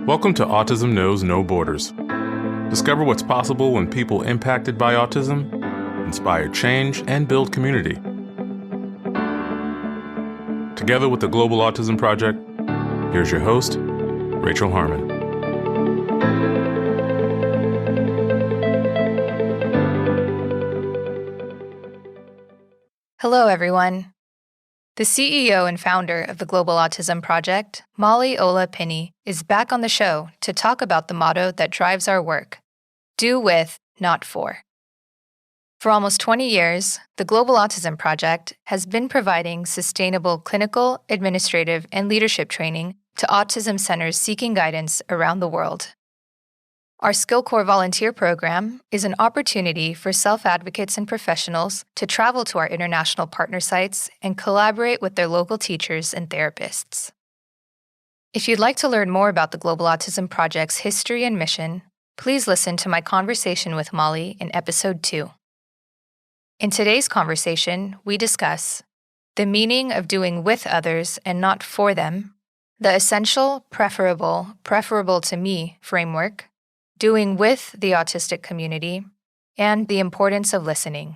Welcome to Autism Knows No Borders. Discover what's possible when people impacted by autism inspire change and build community. Together with the Global Autism Project, here's your host, Rachel Harmon. Hello, everyone. The CEO and founder of the Global Autism Project, Ola Pinney, is back on the show to talk about the motto that drives our work: do with, not for. For almost 20 years, the Global Autism Project has been providing sustainable clinical, administrative, and leadership training to autism centers seeking guidance around the world. Our SkillCorps volunteer program is an opportunity for self-advocates and professionals to travel to our international partner sites and collaborate with their local teachers and therapists. If you'd like to learn more about the Global Autism Project's history and mission, please listen to my conversation with Molly in Episode 2. In today's conversation, we discuss the meaning of doing with others and not for them, the essential, preferable to me framework, doing with the autistic community, and the importance of listening.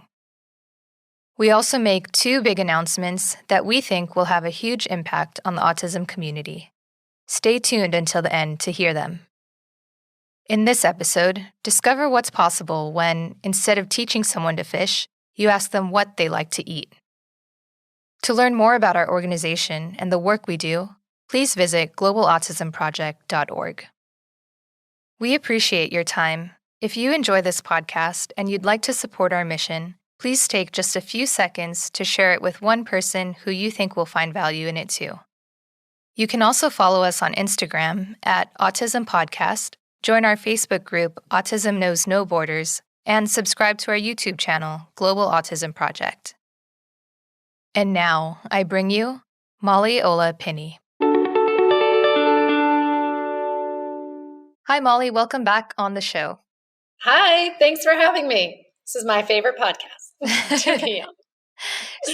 We also make two big announcements that we think will have a huge impact on the autism community. Stay tuned until the end to hear them. In this episode, discover what's possible when, instead of teaching someone to fish, you ask them what they like to eat. To learn more about our organization and the work we do, please visit globalautismproject.org. We appreciate your time. If you enjoy this podcast and you'd like to support our mission, please take just a few seconds to share it with one person who you think will find value in it too. You can also follow us on Instagram at Autism Podcast, join our Facebook group Autism Knows No Borders, and subscribe to our YouTube channel, Global Autism Project. And now, I bring you Ola Pinney. Hi, Molly. Welcome back on the show. Hi. Thanks for having me. This is my favorite podcast to be on.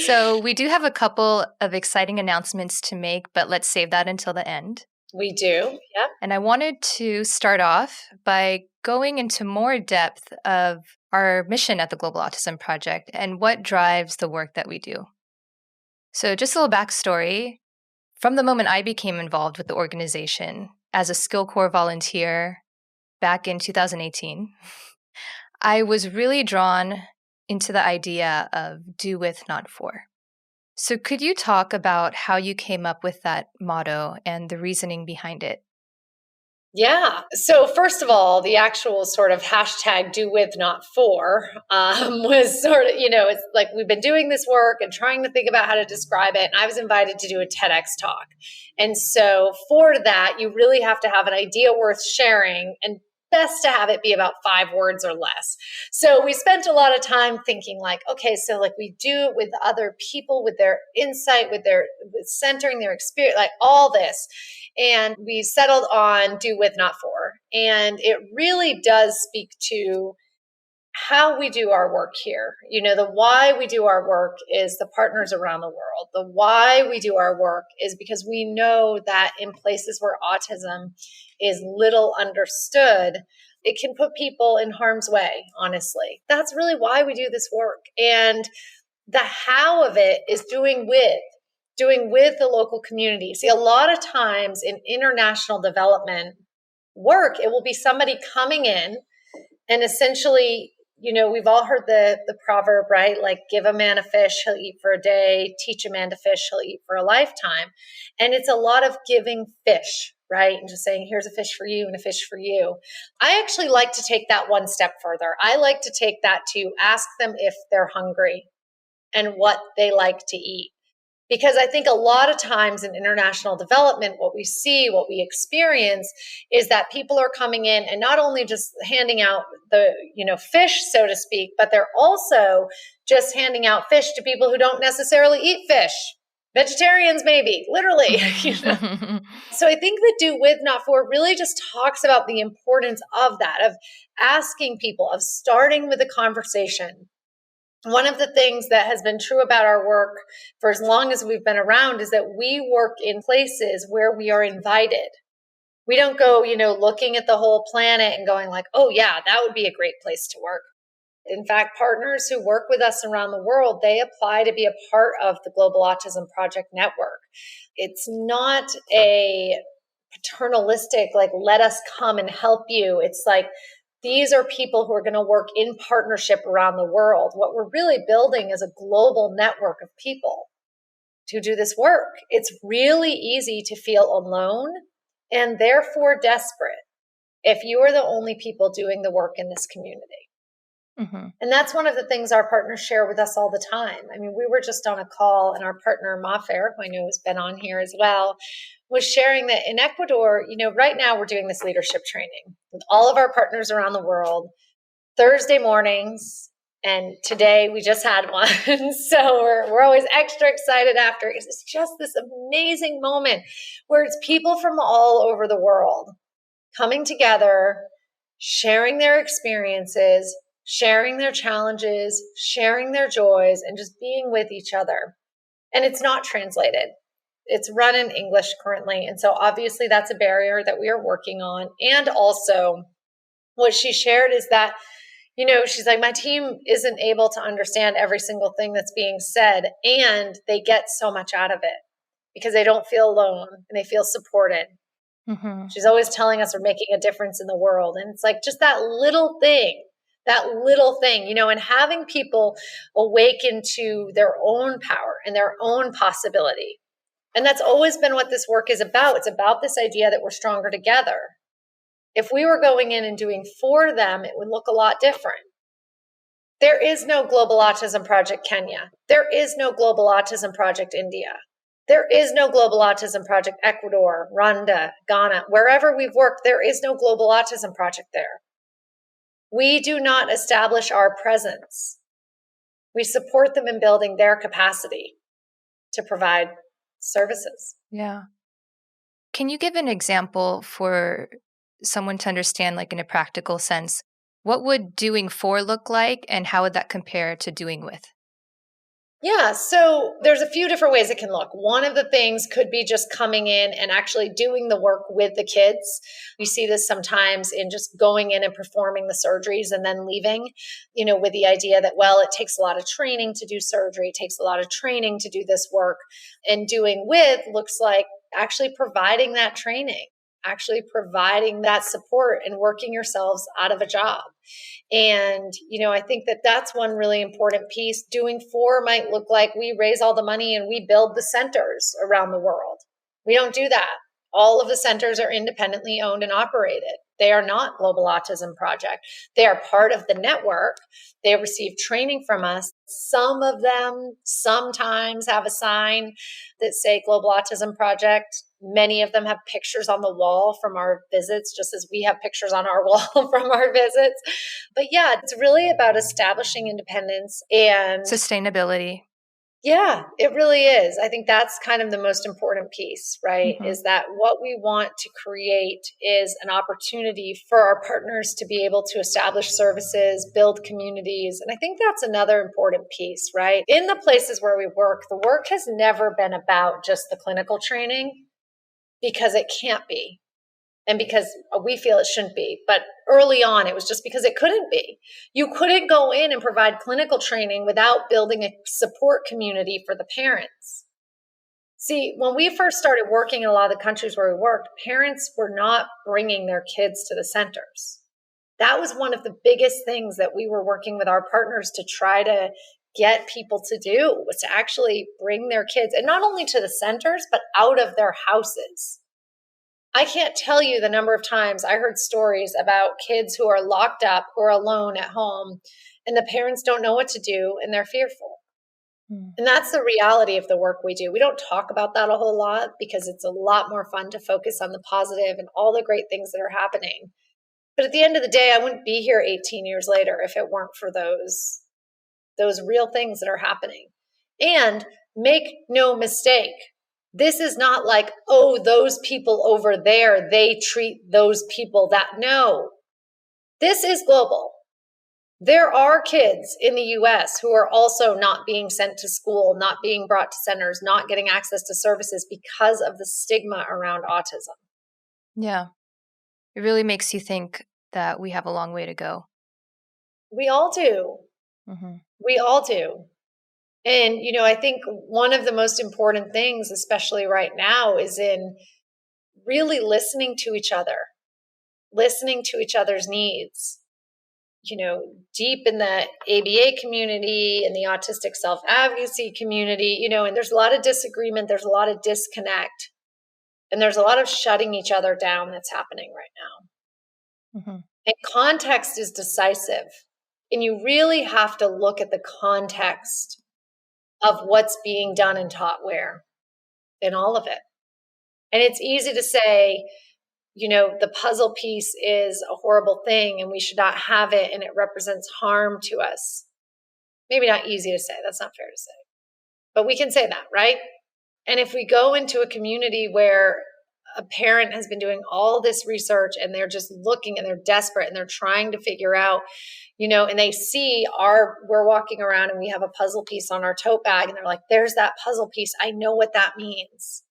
So we do have a couple of exciting announcements to make, but let's save that until the end. We do, yep. And I wanted to start off by going into more depth of our mission at the Global Autism Project and what drives the work that we do. So just a little backstory. From the moment I became involved with the organization as a SkillCorps volunteer back in 2018, I was really drawn into the idea of do with, not for. So could you talk about how you came up with that motto and the reasoning behind it? Yeah. So first of all, the actual sort of hashtag do with, not for was sort of, it's like we've been doing this work and trying to think about how to describe it. And I was invited to do a TEDx talk. And so for that, you really have to have an idea worth sharing, and best to have it be about 5 words or less. So we spent a lot of time thinking like, okay, so like we do it with other people, with their insight, with centering their experience, like all this. And we settled on do with, not for. And it really does speak to how we do our work here. The why we do our work is the partners around the world. The why we do our work is because we know that in places where autism is little understood, it can put people in harm's way, honestly. That's really why we do this work. And the how of it is doing with the local community. See, a lot of times in international development work, it will be somebody coming in and essentially, we've all heard the proverb, right? Like, give a man a fish, he'll eat for a day. Teach a man to fish, he'll eat for a lifetime. And it's a lot of giving fish, right? And just saying, here's a fish for you and a fish for you. I actually like to take that one step further. I like to take that to ask them if they're hungry and what they like to eat. Because I think a lot of times in international development, what we see, what we experience is that people are coming in and not only just handing out the, fish, so to speak, but they're also just handing out fish to people who don't necessarily eat fish. Vegetarians, maybe, literally. So I think the do with, not for really just talks about the importance of that, of asking people, of starting with a conversation. One of the things that has been true about our work for as long as we've been around is that we work in places where we are invited. We don't go, looking at the whole planet and going like, oh yeah, that would be a great place to work. In fact, partners who work with us around the world, they apply to be a part of the Global Autism Project network. It's not a paternalistic, like, let us come and help you. It's like, these are people who are going to work in partnership around the world. What we're really building is a global network of people to do this work. It's really easy to feel alone and therefore desperate if you are the only people doing the work in this community. Mm-hmm. And that's one of the things our partners share with us all the time. I mean, we were just on a call, and our partner, Mafer, who I know has been on here as well, was sharing that in Ecuador, right now we're doing this leadership training with all of our partners around the world, Thursday mornings. And today we just had one. So we're always extra excited after. It's just this amazing moment where it's people from all over the world coming together, sharing their experiences, sharing their challenges, sharing their joys, and just being with each other. And it's not translated. It's run in English currently. And so obviously that's a barrier that we are working on. And also what she shared is that, she's like, my team isn't able to understand every single thing that's being said, and they get so much out of it because they don't feel alone and they feel supported. Mm-hmm. She's always telling us we're making a difference in the world. And it's like just that little thing, and having people awaken to their own power and their own possibility. And that's always been what this work is about. It's about this idea that we're stronger together. If we were going in and doing for them, it would look a lot different. There is no Global Autism Project Kenya. There is no Global Autism Project India. There is no Global Autism Project Ecuador, Rwanda, Ghana. Wherever we've worked, there is no Global Autism Project there. We do not establish our presence. We support them in building their capacity to provide services. Yeah. Can you give an example for someone to understand, like in a practical sense, what would doing for look like and how would that compare to doing with? Yeah, so there's a few different ways it can look. One of the things could be just coming in and actually doing the work with the kids. We see this sometimes in just going in and performing the surgeries and then leaving, with the idea that, well, it takes a lot of training to do surgery, it takes a lot of training to do this work. And doing with looks like actually providing that training, actually providing that support and working yourselves out of a job. And, I think that that's one really important piece. Doing for might look like we raise all the money and we build the centers around the world. We don't do that. All of the centers are independently owned and operated. They are not Global Autism Project. They are part of the network. They receive training from us. Some of them sometimes have a sign that say Global Autism Project. Many of them have pictures on the wall from our visits, just as we have pictures on our wall from our visits. But yeah, it's really about establishing independence and sustainability. Yeah, it really is. I think that's kind of the most important piece, right? Mm-hmm. Is that what we want to create is an opportunity for our partners to be able to establish services, build communities. And I think that's another important piece, right? In the places where we work, the work has never been about just the clinical training because it can't be. And because we feel it shouldn't be. But early on, it was just because it couldn't be. You couldn't go in and provide clinical training without building a support community for the parents. See, when we first started working in a lot of the countries where we worked, parents were not bringing their kids to the centers. That was one of the biggest things that we were working with our partners to try to get people to do, was to actually bring their kids, and not only to the centers, but out of their houses. I can't tell you the number of times I heard stories about kids who are locked up or alone at home, and the parents don't know what to do and they're fearful. And that's the reality of the work we do. We don't talk about that a whole lot because it's a lot more fun to focus on the positive and all the great things that are happening. But at the end of the day, I wouldn't be here 18 years later if it weren't for those real things that are happening. And make no mistake, this is not like, oh, those people over there, they treat those people that. No, this is global. There are kids in the US who are also not being sent to school, not being brought to centers, not getting access to services because of the stigma around autism. Yeah. It really makes you think that we have a long way to go. We all do. Mm-hmm. We all do. And, I think one of the most important things, especially right now, is in really listening to each other's needs. Deep in the ABA community and the autistic self-advocacy community, and there's a lot of disagreement, there's a lot of disconnect, and there's a lot of shutting each other down that's happening right now. Mm-hmm. And context is decisive. And you really have to look at the context of what's being done and taught where in all of it. And it's easy to say, the puzzle piece is a horrible thing and we should not have it and it represents harm to us. Maybe not easy to say. That's not fair to say. But we can say that, right? And if we go into a community where a parent has been doing all this research and they're just looking and they're desperate and they're trying to figure out, and they see we're walking around and we have a puzzle piece on our tote bag and they're like, there's that puzzle piece. I know what that means.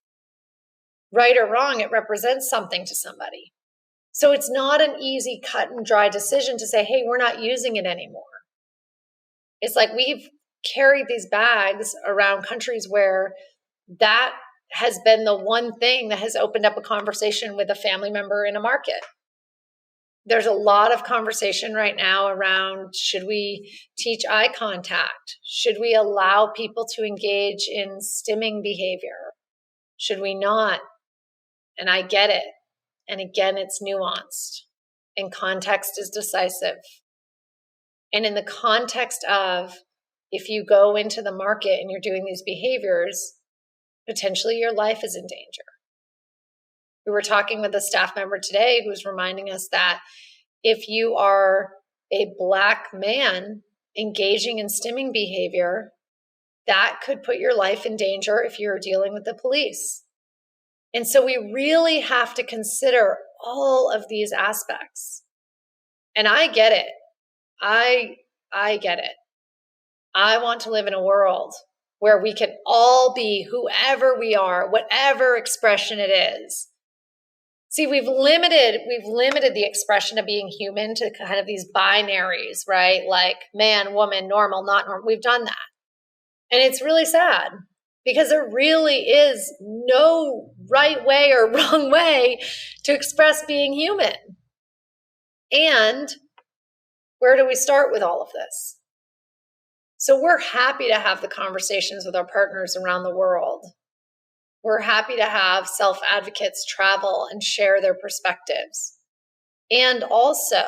Right or wrong, it represents something to somebody. So it's not an easy cut and dry decision to say, hey, we're not using it anymore. It's like we've carried these bags around countries where that has been the one thing that has opened up a conversation with a family member in a market. There's a lot of conversation right now around, should we teach eye contact? Should we allow people to engage in stimming behavior? Should we not? And I get it. And again, it's nuanced. And context is decisive. And in the context of, if you go into the market and you're doing these behaviors, potentially your life is in danger. We were talking with a staff member today who was reminding us that if you are a Black man engaging in stimming behavior, that could put your life in danger if you're dealing with the police. And so we really have to consider all of these aspects. And I get it. I get it. I want to live in a world where we can all be whoever we are, whatever expression it is. See, we've limited the expression of being human to kind of these binaries, right? Like man, woman, normal, not normal. We've done that. And it's really sad because there really is no right way or wrong way to express being human. And where do we start with all of this? So we're happy to have the conversations with our partners around the world. We're happy to have self-advocates travel and share their perspectives. And also,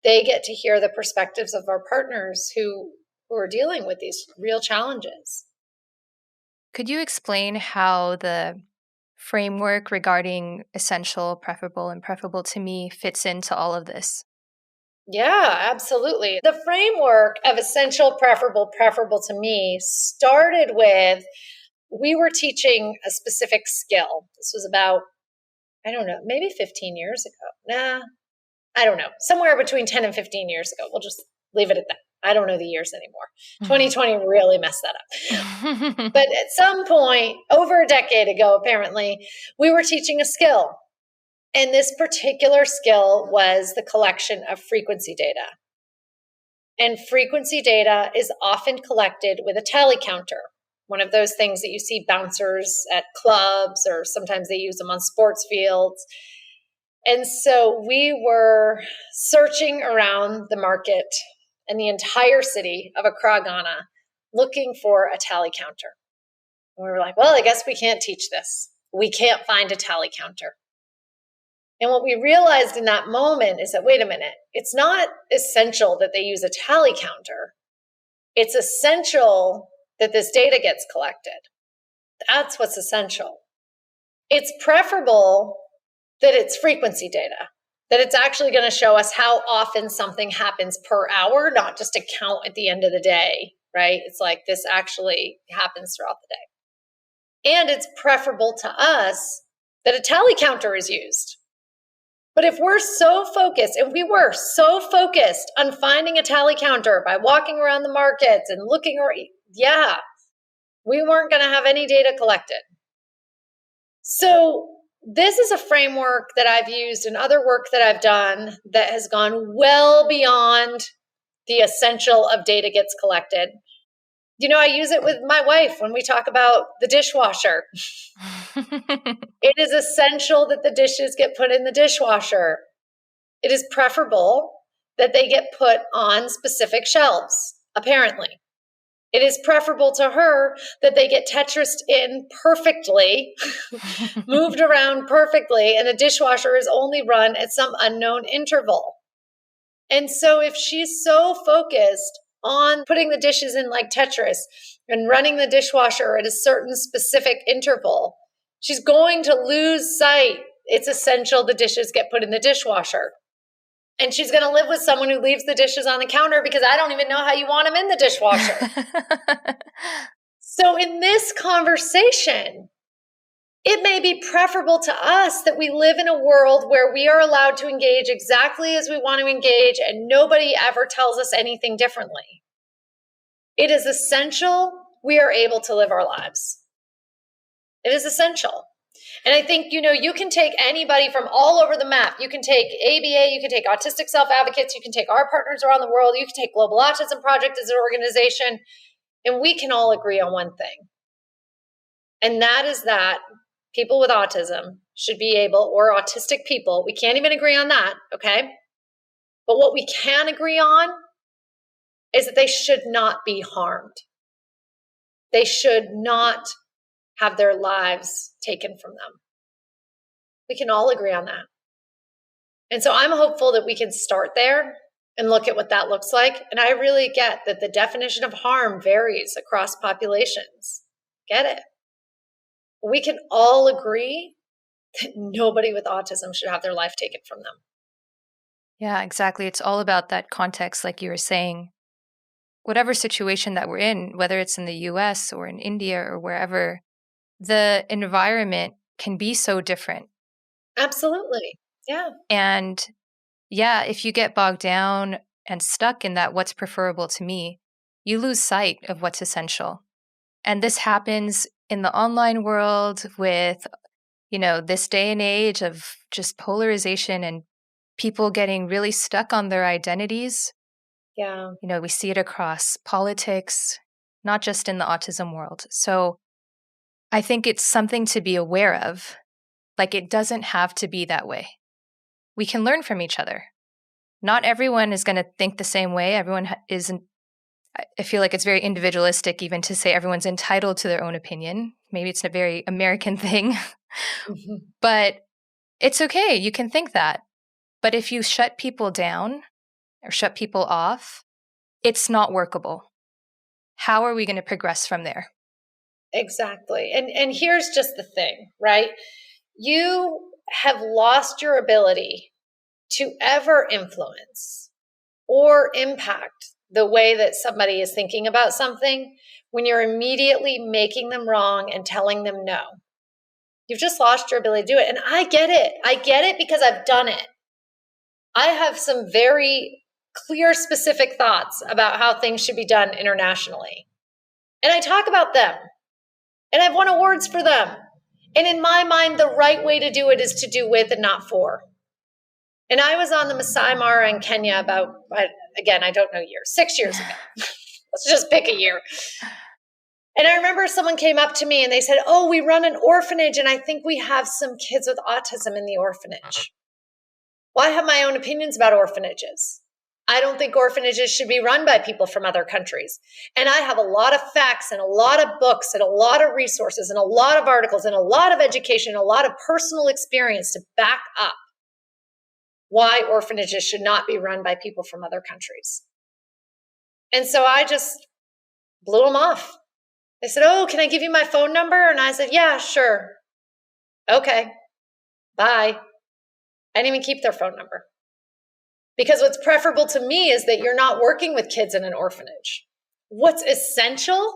they get to hear the perspectives of our partners who are dealing with these real challenges. Could you explain how the framework regarding essential, preferable, and preferable to me fits into all of this? Yeah, absolutely. The framework of essential, preferable to me started with, we were teaching a specific skill. This was about, I don't know, maybe 15 years ago. I don't know. Somewhere between 10 and 15 years ago. We'll just leave it at that. I don't know the years anymore. 2020 really messed that up. But at some point, over a decade ago, apparently, we were teaching a skill. And this particular skill was the collection of frequency data. And frequency data is often collected with a tally counter, one of those things that you see bouncers at clubs, or sometimes they use them on sports fields. And so we were searching around the market and the entire city of Accra, Ghana, looking for a tally counter. And we were like, well, I guess we can't teach this. We can't find a tally counter. And what we realized in that moment is that, wait a minute, it's not essential that they use a tally counter. It's essential that this data gets collected. That's what's essential. It's preferable that it's frequency data, that it's actually going to show us how often something happens per hour, not just a count at the end of the day, right? It's like this actually happens throughout the day. And it's preferable to us that a tally counter is used. But if we're so focused, and we were so focused on finding a tally counter by walking around the markets and looking, we weren't going to have any data collected. So this is a framework that I've used in other work that I've done that has gone well beyond the essential of data gets collected. I use it with my wife when we talk about the dishwasher. It is essential that the dishes get put in the dishwasher. It is preferable that they get put on specific shelves, apparently. It is preferable to her that they get Tetrised in perfectly, moved around perfectly, and the dishwasher is only run at some unknown interval. And so if she's so focused on putting the dishes in like Tetris and running the dishwasher at a certain specific interval, she's going to lose sight. It's essential the dishes get put in the dishwasher. And she's going to live with someone who leaves the dishes on the counter because I don't even know how you want them in the dishwasher. So in this conversation, it may be preferable to us that we live in a world where we are allowed to engage exactly as we want to engage and nobody ever tells us anything differently. It is essential we are able to live our lives. It is essential. And I think, you can take anybody from all over the map. You can take ABA, you can take Autistic Self-Advocates, you can take our partners around the world, you can take Global Autism Project as an organization, and we can all agree on one thing. And that is that people with autism should be able, or autistic people, we can't even agree on that, okay? But what we can agree on is that they should not be harmed. They should not have their lives taken from them. We can all agree on that. And so I'm hopeful that we can start there and look at what that looks like. And I really get that the definition of harm varies across populations. Get it. We can all agree that nobody with autism should have their life taken from them. Yeah, exactly. It's all about that context, like you were saying. Whatever situation that we're in, whether it's in the US or in India or wherever, the environment can be so different. Absolutely. Yeah. And yeah, if you get bogged down and stuck in that what's preferable to me, you lose sight of what's essential. And this happens in the online world with, this day and age of just polarization and people getting really stuck on their identities. Yeah. We see it across politics, not just in the autism world. So I think it's something to be aware of. Like, it doesn't have to be that way. We can learn from each other. Not everyone is going to think the same way. Everyone isn't. I feel like it's very individualistic even to say everyone's entitled to their own opinion. Maybe it's a very American thing, but it's okay. You can think that. But if you shut people down or shut people off, it's not workable. How are we going to progress from there? Exactly. And here's just the thing, right? You have lost your ability to ever influence or impact the way that somebody is thinking about something when you're immediately making them wrong and telling them no. You've just lost your ability to do it. And I get it. I get it because I've done it. I have some very clear, specific thoughts about how things should be done internationally. And I talk about them. And I've won awards for them. And in my mind, the right way to do it is to do with and not for. And I was on the Masai Mara in Kenya about, again, I don't know years, 6 years ago. Let's just pick a year. And I remember someone came up to me and they said, "Oh, we run an orphanage and I think we have some kids with autism in the orphanage." Well, I have my own opinions about orphanages. I don't think orphanages should be run by people from other countries. And I have a lot of facts and a lot of books and a lot of resources and a lot of articles and a lot of education, and a lot of personal experience to back up why orphanages should not be run by people from other countries. And so I just blew them off. They said, "Oh, can I give you my phone number?" And I said, "Yeah, sure." Okay, bye. I didn't even keep their phone number. Because what's preferable to me is that you're not working with kids in an orphanage. What's essential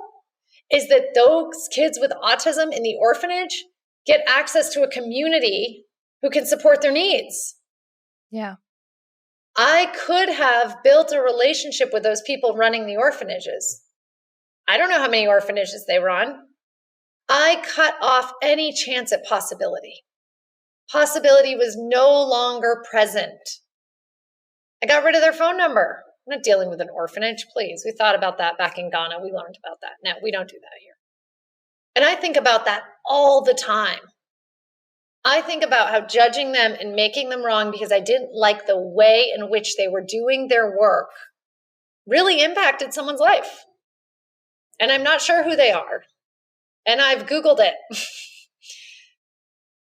is that those kids with autism in the orphanage get access to a community who can support their needs. Yeah. I could have built a relationship with those people running the orphanages. I don't know how many orphanages they run. I cut off any chance at possibility. possibility was no longer present. I got rid of their phone number. I'm not dealing with an orphanage, please. We thought about that back in Ghana. We learned about that. No, we don't do that here. And I think about that all the time. I think about how judging them and making them wrong because I didn't like the way in which they were doing their work really impacted someone's life. And I'm not sure who they are. And I've Googled it.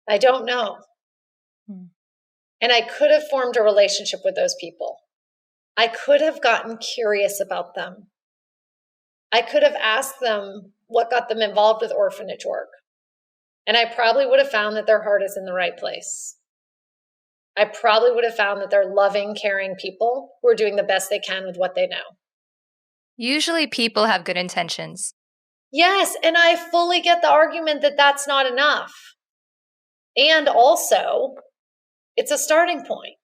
I don't know. And I could have formed a relationship with those people. I could have gotten curious about them. I could have asked them what got them involved with orphanage work. And I probably would have found that their heart is in the right place. I probably would have found that they're loving, caring people who are doing the best they can with what they know. Usually people have good intentions. Yes, and I fully get the argument that that's not enough. And also, it's a starting point.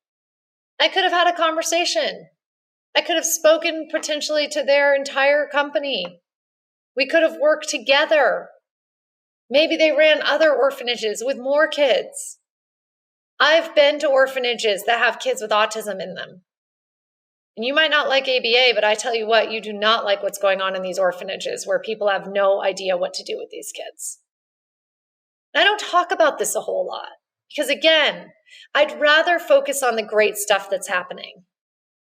I could have had a conversation. I could have spoken potentially to their entire company. We could have worked together. Maybe they ran other orphanages with more kids. I've been to orphanages that have kids with autism in them. And you might not like ABA, but I tell you what, you do not like what's going on in these orphanages where people have no idea what to do with these kids. And I don't talk about this a whole lot because, again, I'd rather focus on the great stuff that's happening.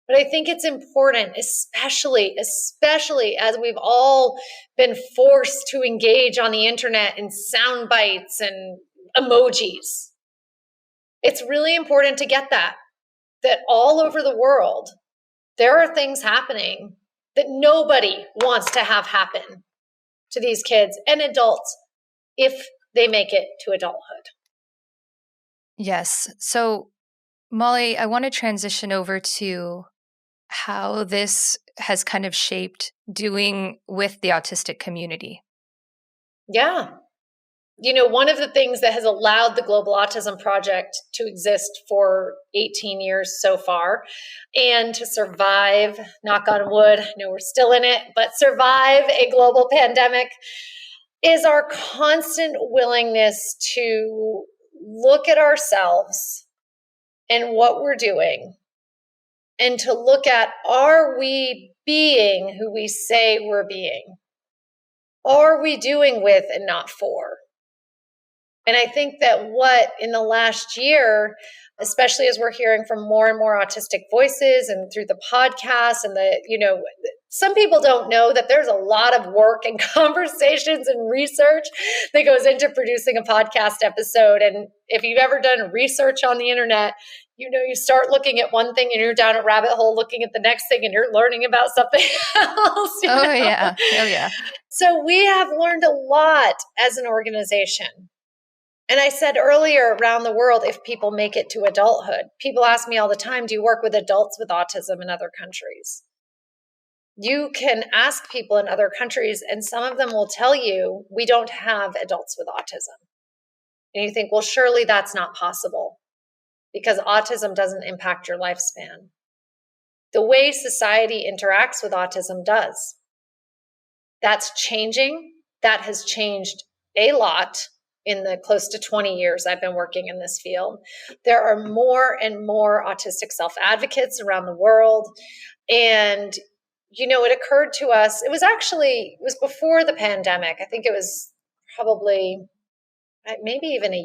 But I think it's important, especially as we've all been forced to engage on the internet in sound bites and emojis. It's really important to get that all over the world, there are things happening that nobody wants to have happen to these kids and adults if they make it to adulthood. Yes. So, Molly, I want to transition over to how this has kind of shaped doing with the autistic community. Yeah. You know, one of the things that has allowed the Global Autism Project to exist for 18 years so far and to survive, knock on wood, I know we're still in it, but survive a global pandemic is our constant willingness to look at ourselves and what we're doing and to look at, are we being who we say we're being? Are we doing with and not for? And I think that what in the last year, especially as we're hearing from more and more autistic voices and through the podcast and some people don't know that there's a lot of work and conversations and research that goes into producing a podcast episode. And if you've ever done research on the internet, you start looking at one thing and you're down a rabbit hole looking at the next thing and you're learning about something else. Oh, yeah. Oh, yeah. So we have learned a lot as an organization. And I said earlier, around the world, if people make it to adulthood, people ask me all the time, do you work with adults with autism in other countries? You can ask people in other countries, and some of them will tell you, we don't have adults with autism. And you think, well, surely that's not possible because autism doesn't impact your lifespan. The way society interacts with autism does. That's changing. That has changed a lot in the close to 20 years I've been working in this field. There are more and more autistic self-advocates around the world. And, it occurred to us, it was before the pandemic. I think it was probably maybe even maybe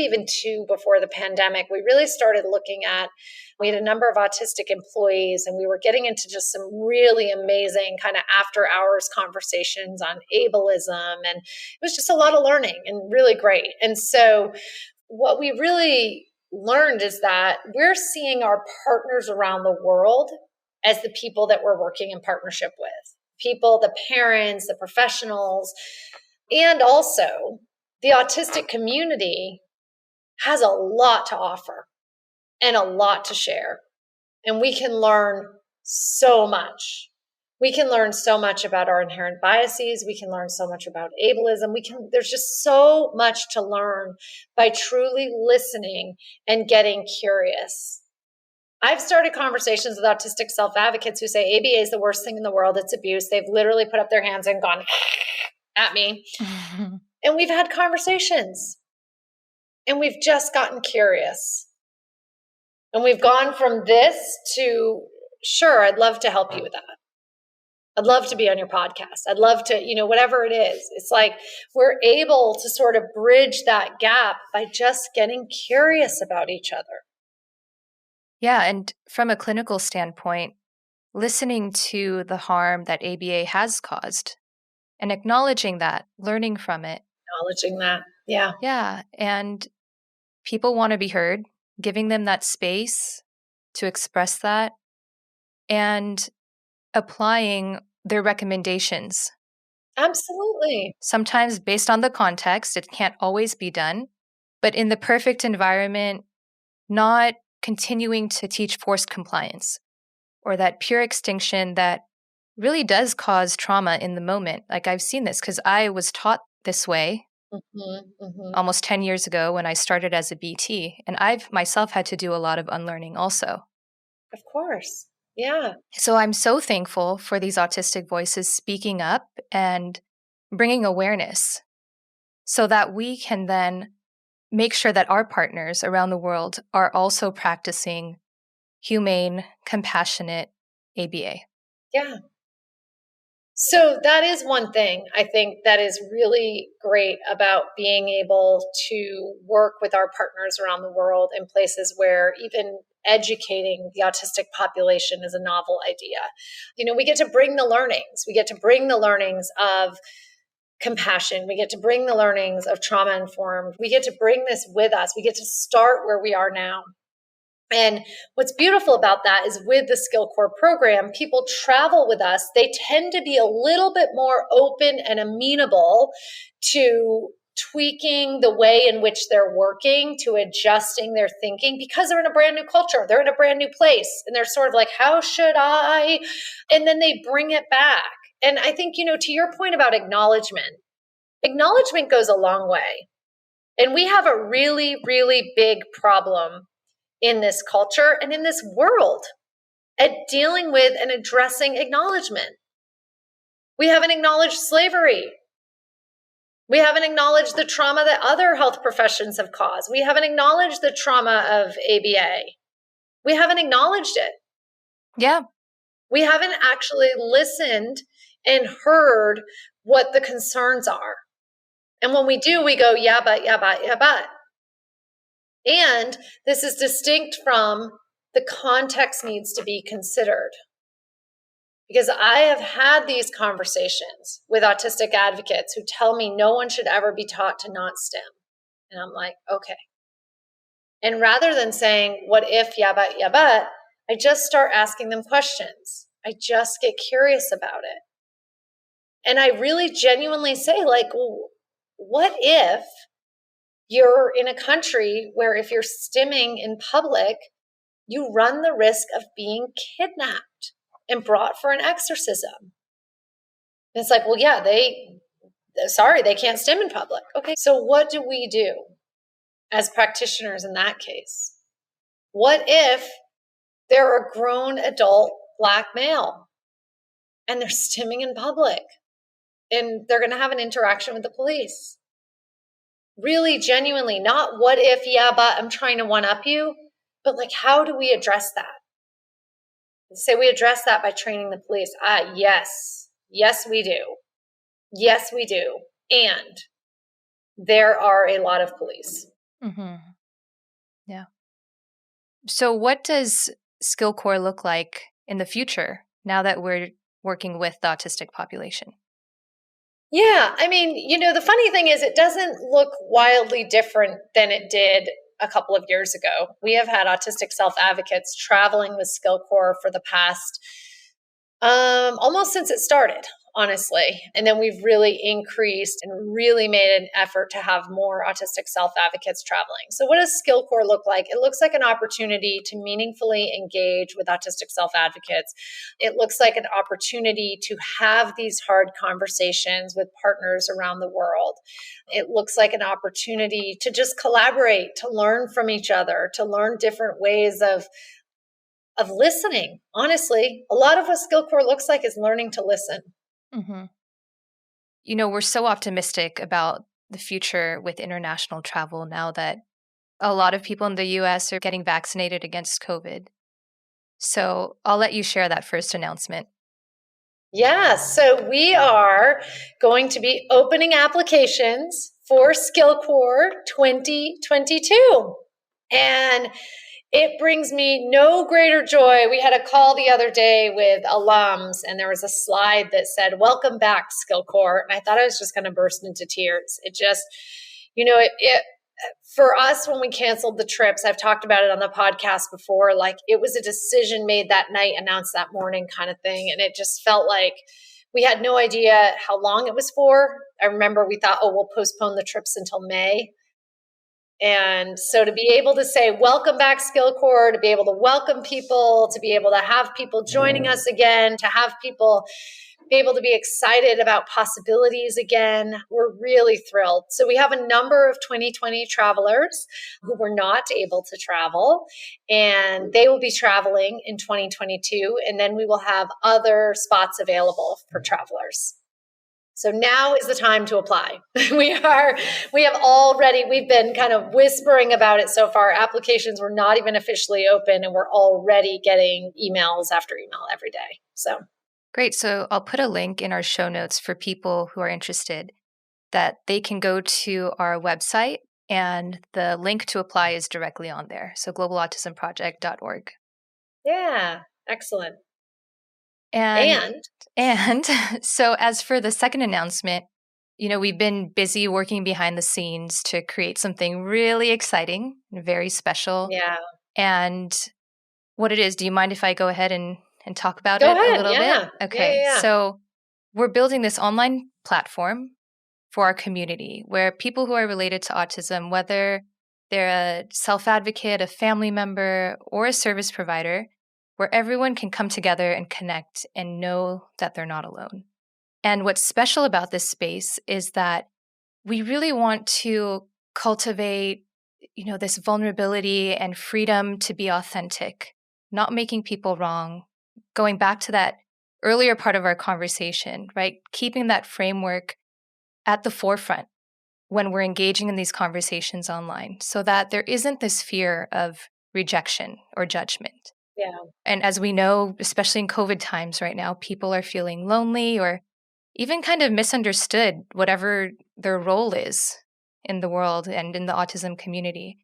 even two before the pandemic. We really started looking at, we had a number of autistic employees and we were getting into just some really amazing kind of after hours conversations on ableism. And it was just a lot of learning and really great. And so what we really learned is that we're seeing our partners around the world as the people that we're working in partnership with. People, the parents, the professionals, and also the autistic community has a lot to offer and a lot to share. And we can learn so much. We can learn so much about our inherent biases. We can learn so much about ableism. There's just so much to learn by truly listening and getting curious. I've started conversations with autistic self-advocates who say ABA is the worst thing in the world. It's abuse. They've literally put up their hands and gone at me. Mm-hmm. And we've had conversations. And we've just gotten curious. And we've gone from this to, sure, I'd love to help you with that. I'd love to be on your podcast. I'd love to, whatever it is. It's like we're able to sort of bridge that gap by just getting curious about each other. Yeah. And from a clinical standpoint, listening to the harm that ABA has caused and acknowledging that, learning from it. Acknowledging that. Yeah. Yeah. And people want to be heard, giving them that space to express that and applying their recommendations. Absolutely. Sometimes based on the context, it can't always be done, but in the perfect environment, not continuing to teach forced compliance or that pure extinction that really does cause trauma in the moment. Like I've seen this because I was taught this way almost 10 years ago when I started as a BT, and I've myself had to do a lot of unlearning also. Of course. Yeah. So I'm so thankful for these autistic voices speaking up and bringing awareness so that we can then make sure that our partners around the world are also practicing humane, compassionate ABA. Yeah. So that is one thing I think that is really great about being able to work with our partners around the world in places where even educating the autistic population is a novel idea. We get to bring the learnings. We get to bring the learnings of compassion. We get to bring the learnings of trauma informed. We get to bring this with us. We get to start where we are now. And what's beautiful about that is with the SkillCorps program, people travel with us. They tend to be a little bit more open and amenable to tweaking the way in which they're working, to adjusting their thinking, because they're in a brand new culture. They're in a brand new place. And they're sort of like, how should I? And then they bring it back. And I think, to your point about acknowledgement goes a long way. And we have a really, really big problem in this culture and in this world at dealing with and addressing acknowledgement. We haven't acknowledged slavery. We haven't acknowledged the trauma that other health professions have caused. We haven't acknowledged the trauma of ABA. We haven't acknowledged it. Yeah. We haven't actually listened and heard what the concerns are. And when we do, we go, yeah, but. And this is distinct from the context needs to be considered. Because I have had these conversations with autistic advocates who tell me no one should ever be taught to not STEM. And I'm like, okay. And rather than saying, what if, yeah, but, I just start asking them questions. I just get curious about it. And I really genuinely say, like, well, what if you're in a country where if you're stimming in public, you run the risk of being kidnapped and brought for an exorcism? And it's like, well, yeah, they can't stim in public. Okay, so what do we do as practitioners in that case? What if they're a grown adult Black male and they're stimming in public and they're going to have an interaction with the police? Really genuinely, not what if, yeah, but I'm trying to one up you, but like, how do we address that? Say we address that by training the police. Yes, we do. Yes, we do. And there are a lot of police. Mm-hmm. Yeah. So what does SkillCorps look like in the future now that we're working with the autistic population? Yeah, I mean, the funny thing is it doesn't look wildly different than it did a couple of years ago. We have had autistic self-advocates traveling with SkillCorps for the past, almost since it started, honestly. And then we've really increased and really made an effort to have more autistic self-advocates traveling. So what does SkillCorps look like? It looks like an opportunity to meaningfully engage with autistic self-advocates. It looks like an opportunity to have these hard conversations with partners around the world. It looks like an opportunity to just collaborate, to learn from each other, to learn different ways of listening. Honestly, a lot of what SkillCorps looks like is learning to listen. Mm-hmm. We're so optimistic about the future with international travel now that a lot of people in the US are getting vaccinated against COVID. So I'll let you share that first announcement. Yeah, so we are going to be opening applications for SkillCorps 2022. And it brings me no greater joy. We had a call the other day with alums, and there was a slide that said, "Welcome back, SkillCorps." And I thought I was just going to burst into tears. It just, it for us, when we canceled the trips, I've talked about it on the podcast before, like it was a decision made that night, announced that morning kind of thing. And it just felt like we had no idea how long it was for. I remember we thought, oh, we'll postpone the trips until May. And so to be able to say, welcome back, SkillCorps, to be able to welcome people, to be able to have people joining us again, to have people be able to be excited about possibilities again, we're really thrilled. So we have a number of 2020 travelers who were not able to travel, and they will be traveling in 2022. And then we will have other spots available for travelers. So now is the time to apply. We've been kind of whispering about it so far. Applications were not even officially open, and we're already getting emails after email every day. So great. So I'll put a link in our show notes for people who are interested that they can go to our website, and the link to apply is directly on there. So globalautismproject.org. Yeah, excellent. And so as for the second announcement, we've been busy working behind the scenes to create something really exciting and very special. Yeah. And what it is, do you mind if I go ahead and talk about Go it ahead. a little bit? Okay. Yeah. So we're building this online platform for our community where people who are related to autism, whether they're a self-advocate, a family member, or a service provider, where everyone can come together and connect and know that they're not alone. And what's special about this space is that we really want to cultivate, this vulnerability and freedom to be authentic, not making people wrong. Going back to that earlier part of our conversation, right? Keeping that framework at the forefront when we're engaging in these conversations online so that there isn't this fear of rejection or judgment. Yeah. And as we know, especially in COVID times right now, people are feeling lonely or even kind of misunderstood, whatever their role is in the world and in the autism community.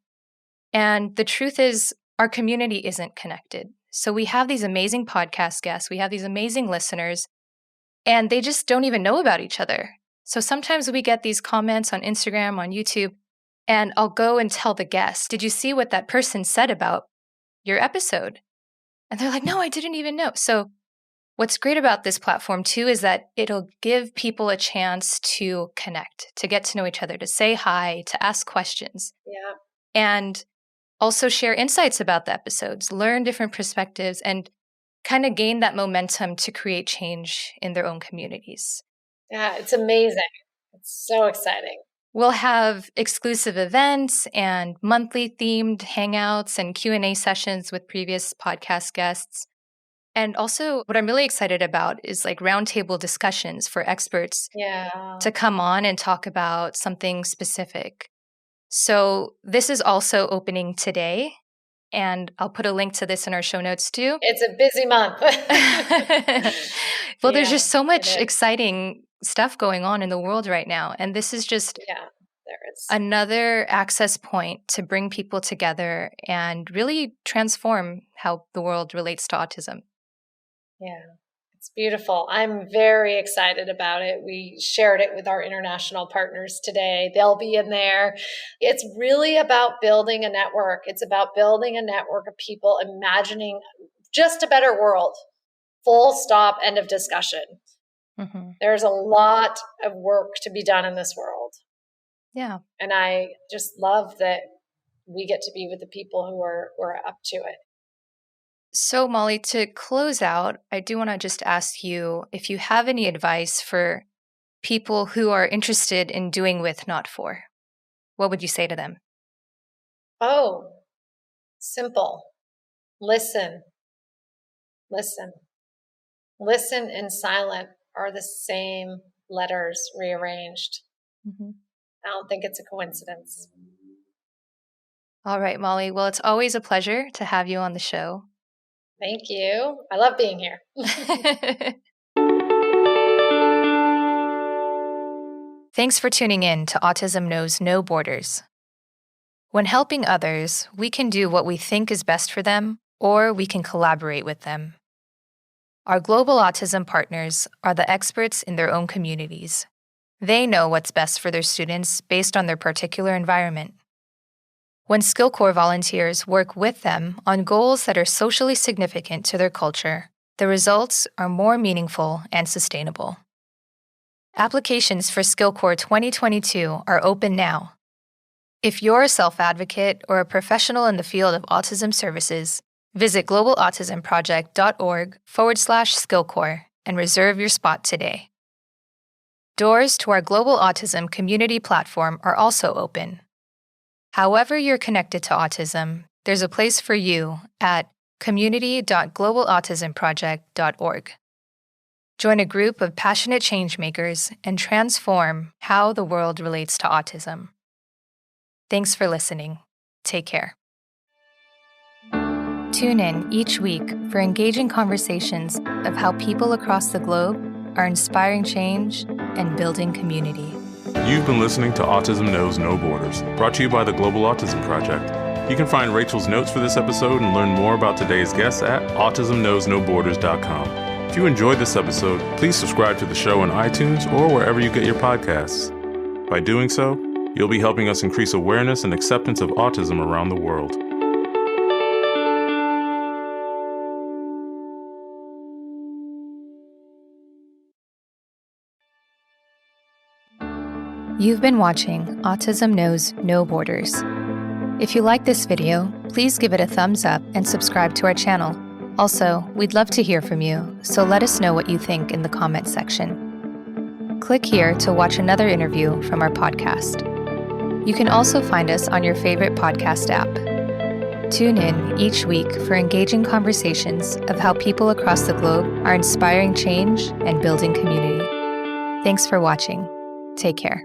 And the truth is, our community isn't connected. So we have these amazing podcast guests, we have these amazing listeners, and they just don't even know about each other. So sometimes we get these comments on Instagram, on YouTube, and I'll go and tell the guest, did you see what that person said about your episode? And they're like, no, I didn't even know. So what's great about this platform too is that it'll give people a chance to connect, to get to know each other, to say hi, to ask questions. Yeah. And also share insights about the episodes, learn different perspectives, and kind of gain that momentum to create change in their own communities. Yeah, it's amazing. It's so exciting. We'll have exclusive events and monthly themed hangouts and Q&A sessions with previous podcast guests. And also what I'm really excited about is like roundtable discussions for experts to come on and talk about something specific. So this is also opening today, and I'll put a link to this in our show notes too. It's a busy month. Well, there's just so much exciting stuff going on in the world right now. And this is just there is another access point to bring people together and really transform how the world relates to autism. Yeah, it's beautiful. I'm very excited about it. We shared it with our international partners today. They'll be in there. It's really about building a network. It's about building a network of people imagining just a better world. Full stop, end of discussion. Mm-hmm. There's a lot of work to be done in this world. Yeah. And I just love that we get to be with the people who are up to it. So, Molly, to close out, I do want to just ask you if you have any advice for people who are interested in doing with, not for. What would you say to them? Oh, simple. Listen. Listen. Listen and silent are the same letters rearranged. Mm-hmm. I don't think it's a coincidence. All right, Molly. Well, it's always a pleasure to have you on the show. Thank you. I love being here. Thanks for tuning in to Autism Knows No Borders. When helping others, we can do what we think is best for them, or we can collaborate with them. Our Global Autism partners are the experts in their own communities. They know what's best for their students based on their particular environment. When SkillCorps volunteers work with them on goals that are socially significant to their culture, the results are more meaningful and sustainable. Applications for SkillCorps 2022 are open now. If you're a self-advocate or a professional in the field of autism services, visit globalautismproject.org/SkillCorps and reserve your spot today. Doors to our Global Autism community platform are also open. However you're connected to autism, there's a place for you at community.globalautismproject.org. Join a group of passionate changemakers and transform how the world relates to autism. Thanks for listening. Take care. Tune in each week for engaging conversations of how people across the globe are inspiring change and building community. You've been listening to Autism Knows No Borders, brought to you by the Global Autism Project. You can find Rachel's notes for this episode and learn more about today's guests at autismknowsnoborders.com. If you enjoyed this episode, please subscribe to the show on iTunes or wherever you get your podcasts. By doing so, you'll be helping us increase awareness and acceptance of autism around the world. You've been watching Autism Knows No Borders. If you like this video, please give it a thumbs up and subscribe to our channel. Also, we'd love to hear from you, so let us know what you think in the comments section. Click here to watch another interview from our podcast. You can also find us on your favorite podcast app. Tune in each week for engaging conversations of how people across the globe are inspiring change and building community. Thanks for watching. Take care.